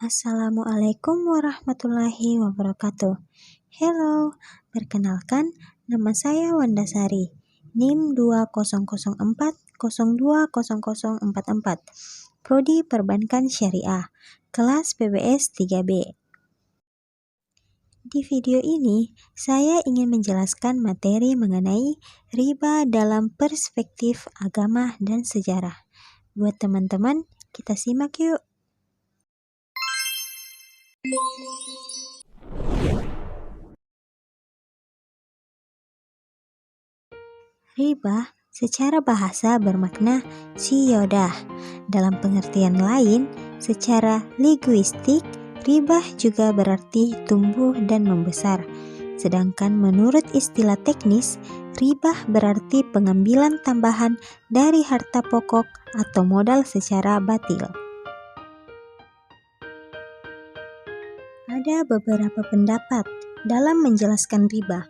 Assalamualaikum warahmatullahi wabarakatuh. Hello, perkenalkan nama saya Wanda Sari, NIM 2004020044, Prodi Perbankan Syariah, kelas PBS 3B. Di video ini, saya ingin menjelaskan materi mengenai riba dalam perspektif agama dan sejarah. Buat teman-teman, kita simak yuk. Riba secara bahasa bermakna siyodah. Dalam pengertian lain, secara linguistik, riba juga berarti tumbuh dan membesar. Sedangkan menurut istilah teknis, riba berarti pengambilan tambahan dari harta pokok atau modal secara batil. Ada beberapa pendapat dalam menjelaskan riba,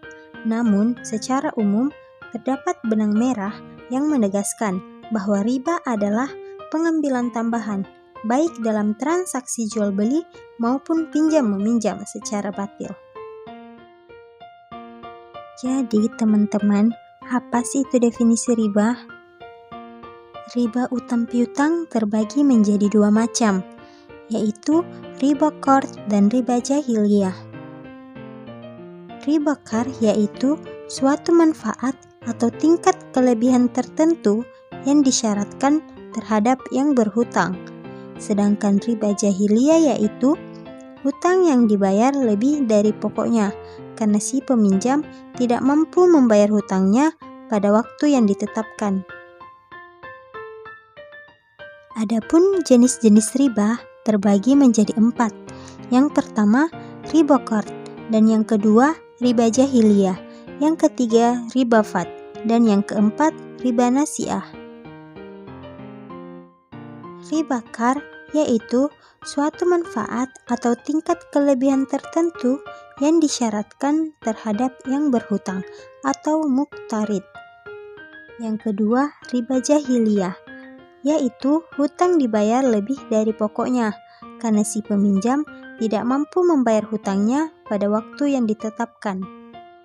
namun secara umum terdapat benang merah yang menegaskan bahwa riba adalah pengambilan tambahan, baik dalam transaksi jual-beli maupun pinjam-meminjam secara batil. Jadi teman-teman, apa sih itu definisi riba? Riba utang piutang terbagi menjadi dua macam, yaitu riba qard dan riba jahiliyah. Riba qard yaitu suatu manfaat atau tingkat kelebihan tertentu yang disyaratkan terhadap yang berhutang. Sedangkan riba jahiliyah yaitu hutang yang dibayar lebih dari pokoknya karena si peminjam tidak mampu membayar hutangnya pada waktu yang ditetapkan. Adapun jenis-jenis riba terbagi menjadi 4. Yang pertama, riba qard, dan yang kedua, riba jahiliyah, yang ketiga, riba fad, dan yang keempat, riba nasiah. Riba qard yaitu suatu manfaat atau tingkat kelebihan tertentu yang disyaratkan terhadap yang berhutang atau muqtarid. Yang kedua, riba jahiliyah, yaitu hutang dibayar lebih dari pokoknya karena si peminjam tidak mampu membayar hutangnya pada waktu yang ditetapkan.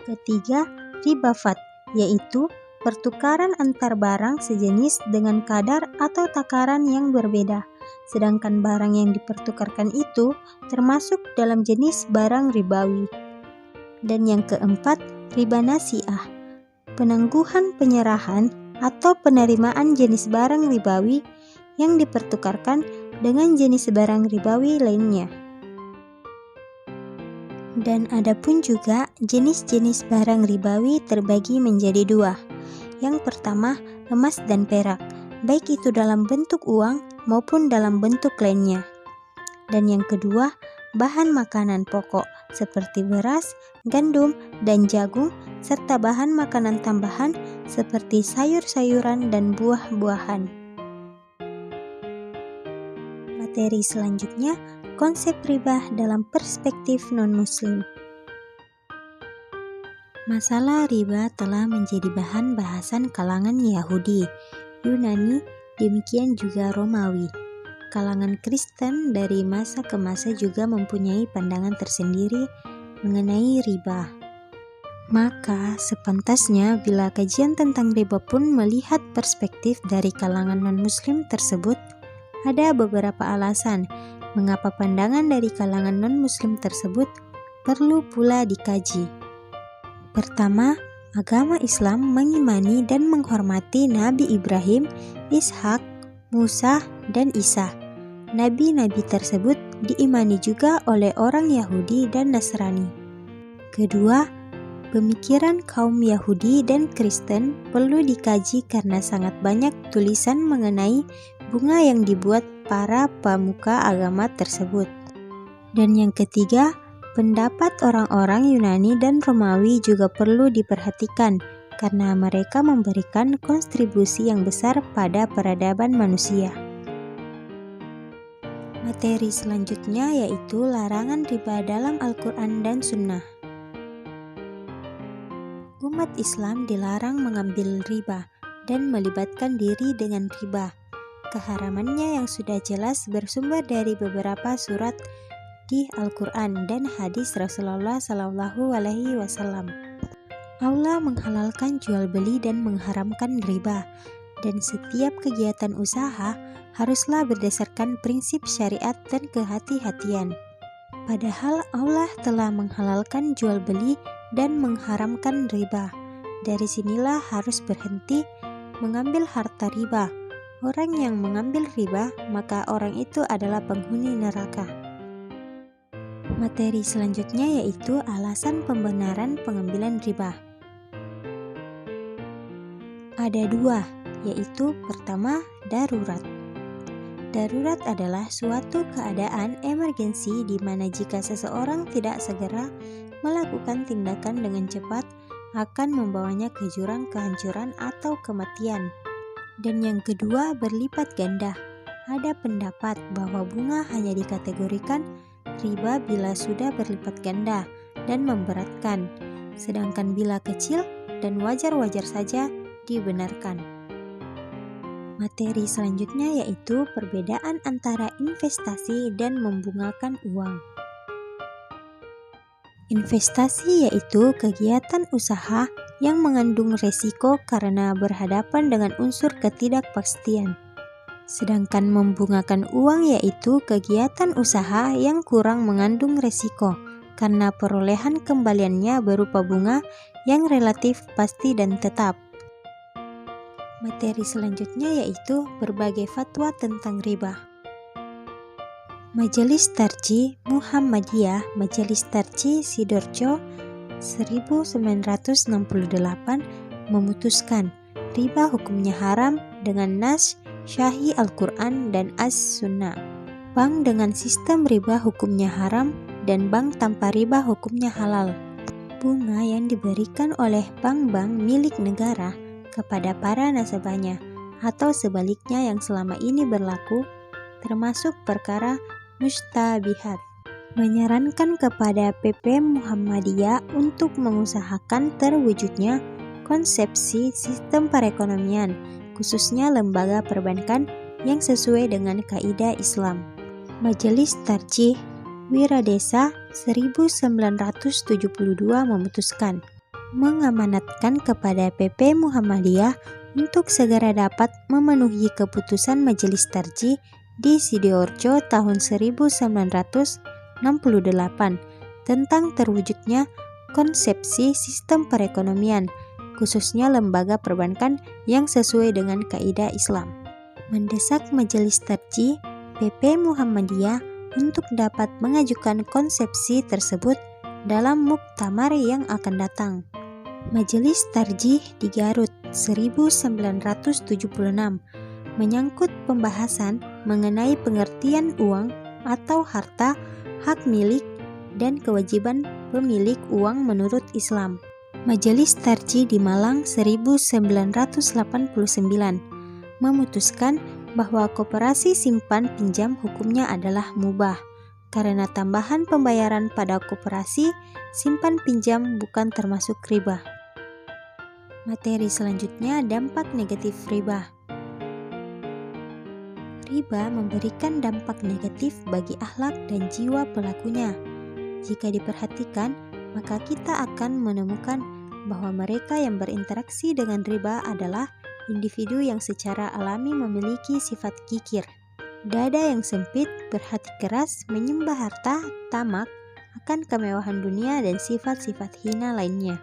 Ketiga, riba fad, yaitu pertukaran antar barang sejenis dengan kadar atau takaran yang berbeda, sedangkan barang yang dipertukarkan itu termasuk dalam jenis barang ribawi. Dan yang keempat, riba nasiah, penangguhan penyerahan atau penerimaan jenis barang ribawi yang dipertukarkan dengan jenis barang ribawi lainnya. Dan ada pun juga jenis-jenis barang ribawi terbagi menjadi dua. Yang pertama, emas dan perak, baik itu dalam bentuk uang maupun dalam bentuk lainnya. Dan yang kedua, bahan makanan pokok seperti beras, gandum, dan jagung, serta bahan makanan tambahan seperti sayur-sayuran dan buah-buahan. Materi selanjutnya, konsep riba dalam perspektif non-muslim. Masalah riba telah menjadi bahan bahasan kalangan Yahudi, Yunani, demikian juga Romawi. Kalangan Kristen dari masa ke masa juga mempunyai pandangan tersendiri mengenai riba. Maka sepantasnya bila kajian tentang riba pun melihat perspektif dari kalangan non-muslim tersebut, ada beberapa alasan mengapa pandangan dari kalangan non-muslim tersebut perlu pula dikaji. Pertama, agama Islam mengimani dan menghormati Nabi Ibrahim, Ishak, Musa, dan Isa. Nabi-nabi tersebut diimani juga oleh orang Yahudi dan Nasrani. Kedua, pemikiran kaum Yahudi dan Kristen perlu dikaji karena sangat banyak tulisan mengenai bunga yang dibuat para pemuka agama tersebut. Dan yang ketiga, pendapat orang-orang Yunani dan Romawi juga perlu diperhatikan karena mereka memberikan kontribusi yang besar pada peradaban manusia. Materi selanjutnya yaitu larangan riba dalam Al-Quran dan Sunnah. Umat Islam dilarang mengambil riba dan melibatkan diri dengan riba. keharamannya yang sudah jelas bersumber dari beberapa surat di Al-Quran dan hadis Rasulullah Shallallahu Alaihi Wasallam. Allah menghalalkan jual beli dan mengharamkan riba, dan setiap kegiatan usaha haruslah berdasarkan prinsip syariat dan kehati-hatian. Padahal Allah telah menghalalkan jual beli dan mengharamkan riba. Dari sinilah harus berhenti mengambil harta riba. Orang yang mengambil riba, maka orang itu adalah penghuni neraka. Materi selanjutnya yaitu alasan pembenaran pengambilan riba. Ada dua, yaitu pertama, darurat. Darurat adalah suatu keadaan emergensi di mana jika seseorang tidak segera melakukan tindakan dengan cepat akan membawanya ke jurang kehancuran atau kematian. Dan yang kedua, berlipat ganda. Ada pendapat bahwa bunga hanya dikategorikan riba bila sudah berlipat ganda dan memberatkan, sedangkan bila kecil dan wajar-wajar saja dibenarkan. Materi selanjutnya yaitu perbedaan antara investasi dan membungakan uang. Investasi yaitu kegiatan usaha yang mengandung resiko karena berhadapan dengan unsur ketidakpastian. Sedangkan membungakan uang yaitu kegiatan usaha yang kurang mengandung resiko karena perolehan kembaliannya berupa bunga yang relatif pasti dan tetap. Materi selanjutnya yaitu berbagai fatwa tentang riba. Majelis Tarjih Muhammadiyah Majelis Tarjih Sidoarjo 1968 memutuskan riba hukumnya haram dengan nas Syahih Al-Quran dan As-Sunnah. Bank dengan sistem riba hukumnya haram dan bank tanpa riba hukumnya halal. Bunga yang diberikan oleh bank-bank milik negara kepada para nasabahnya atau sebaliknya yang selama ini berlaku termasuk perkara mustabihat. Menyarankan kepada PP Muhammadiyah untuk mengusahakan terwujudnya konsepsi sistem perekonomian, khususnya lembaga perbankan yang sesuai dengan kaidah Islam. Majelis Tarjih Wiradesa 1972 memutuskan mengamanatkan kepada PP Muhammadiyah untuk segera dapat memenuhi keputusan Majelis Tarjih di Sidoarjo tahun 1968 tentang terwujudnya konsepsi sistem perekonomian, khususnya lembaga perbankan yang sesuai dengan kaidah Islam. Mendesak Majelis Tarjih PP Muhammadiyah untuk dapat mengajukan konsepsi tersebut dalam muktamar yang akan datang. Majelis Tarjih di Garut 1976 menyangkut pembahasan mengenai pengertian uang atau harta, hak milik, dan kewajiban pemilik uang menurut Islam. Majelis Tarjih di Malang 1989 memutuskan bahwa koperasi simpan pinjam hukumnya adalah mubah karena tambahan pembayaran pada koperasi simpan pinjam bukan termasuk riba. Materi selanjutnya dampak negatif riba. Riba memberikan dampak negatif bagi akhlak dan jiwa pelakunya. Jika diperhatikan, maka kita akan menemukan bahwa mereka yang berinteraksi dengan riba adalah individu yang secara alami memiliki sifat kikir, dada yang sempit, berhati keras, menyembah harta, tamak akan kemewahan dunia dan sifat-sifat hina lainnya.